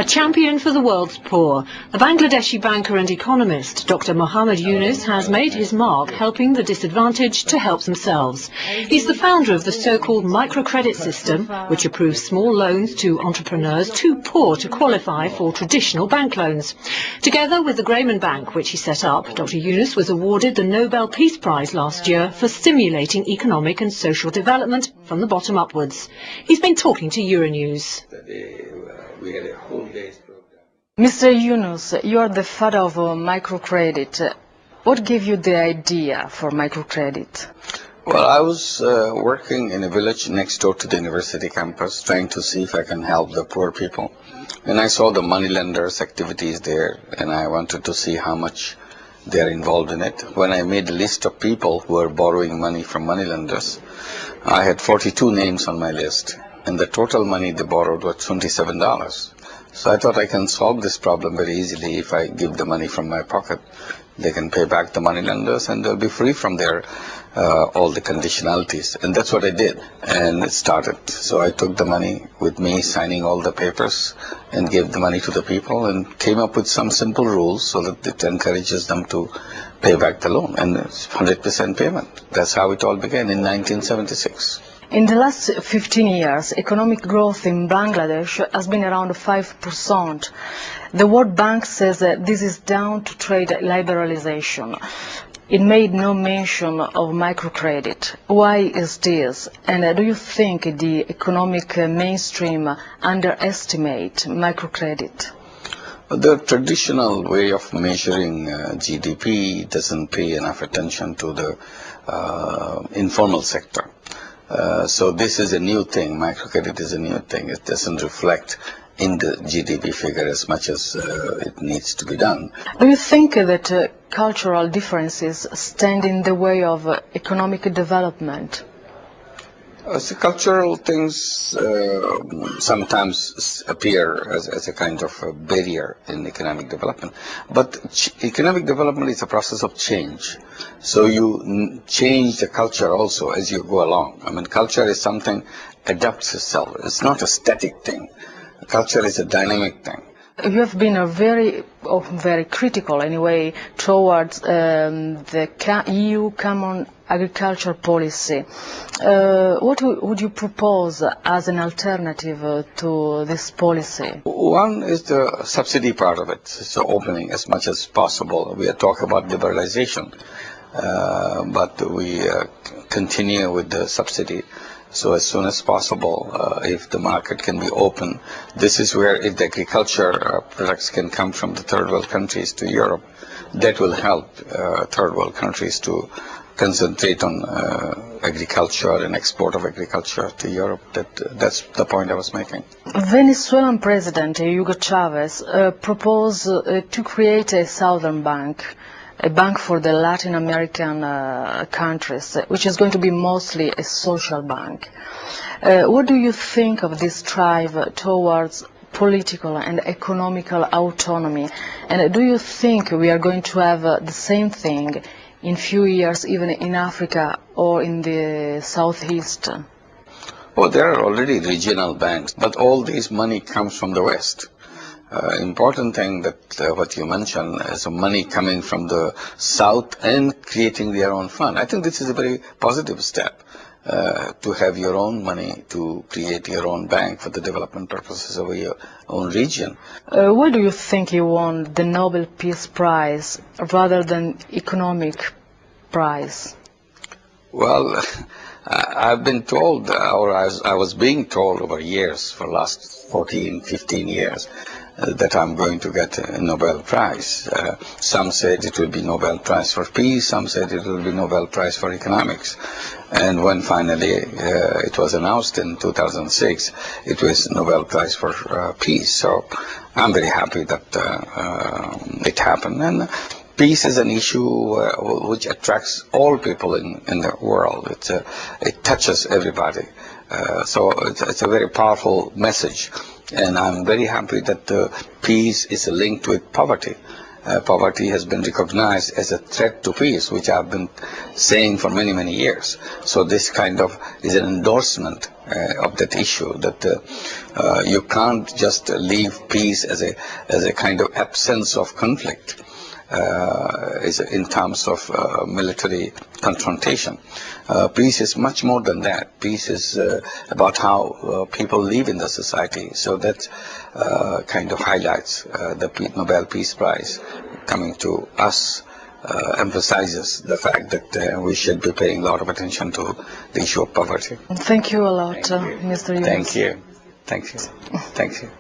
champion for the world's poor, the Bangladeshi banker and economist Dr. Mohammed Yunus has made his mark helping the disadvantaged to help themselves. He's the founder of the so-called microcredit system, which approves small loans to entrepreneurs too poor to qualify for traditional bank loans. Together with the Grayman Bank, which he set up, Dr. Yunus was awarded the Nobel Peace Prize last year for stimulating economic and social development from the bottom upwards. He's been talking to EuroNews. We had a whole day's program. Mr. Yunus, you are the father of microcredit. What gave you the idea for microcredit? Well, I was working in a village next door to the university campus, trying to see if I can help the poor people. And I saw the moneylenders' activities there, and I wanted to see how much they are involved in it. When I made a list of people who are borrowing money from moneylenders, I had 42 names on my list. And the total money they borrowed was $27. So I thought I can solve this problem very easily if I give the money from my pocket. They can pay back the money lenders and they'll be free from their all the conditionalities. And that's what I did. And it started. So I took the money with me, signing all the papers, and gave the money to the people and came up with some simple rules so that it encourages them to pay back the loan. And it's 100% payment. That's how it all began in 1976. In the last 15 years, economic growth in Bangladesh has been around 5%. The World Bank says that this is down to trade liberalization. It made no mention of microcredit. Why is this? And do you think the economic mainstream underestimate microcredit? The traditional way of measuring GDP doesn't pay enough attention to the informal sector. So this is a new thing. Microcredit is a new thing. It doesn't reflect in the GDP figure as much as it needs to be done. Do you think that cultural differences stand in the way of economic development? So cultural things sometimes appear as a kind of a barrier in economic development. But economic development is a process of change. So you change the culture also as you go along. I mean, culture is something adapts itself. It's not a static thing. Culture is a dynamic thing. You have been very critical anyway towards the EU Common Agriculture Policy. What would you propose as an alternative to this policy? One is the subsidy part of it. So opening as much as possible. We are talking about liberalization, but we continue with the subsidy. So as soon as possible, if the market can be open, this is where if the agriculture products can come from the third world countries to Europe, that will help third world countries to concentrate on agriculture and export of agriculture to Europe. That's the point I was making. Venezuelan President Hugo Chavez proposed to create a southern bank, a bank for the Latin American countries, which is going to be mostly a social bank. What do you think of this drive towards political and economical autonomy? And do you think we are going to have the same thing in few years, even in Africa or in the southeast? Well, there are already regional banks, but all this money comes from the West. Important thing that what you mentioned is money coming from the South and creating their own fund. I think this is a very positive step to have your own money to create your own bank for the development purposes of your own region. Why do you think you won the Nobel Peace Prize rather than economic prize? Well, I've been told, or I was being told over years, for the last 14, 15 years, that I'm going to get a Nobel Prize. Some said it will be Nobel Prize for Peace, some said it will be Nobel Prize for Economics. And when finally it was announced in 2006, it was Nobel Prize for Peace. So I'm very happy that it happened. And peace is an issue which attracts all people in the world. It touches everybody. So it's a very powerful message. And I'm very happy that peace is linked with poverty. poverty has been recognized as a threat to peace, which I've been saying for many, many years. So this kind of is an endorsement of that issue, that you can't just leave peace as a kind of absence of conflict in terms of military confrontation. Peace is much more than that. Peace is about how people live in the society. So that kind of highlights the Nobel Peace Prize coming to us. Emphasizes the fact that we should be paying a lot of attention to the issue of poverty. Thank you a lot, Mr. Yunus. Thank you. Thank you. Thank you.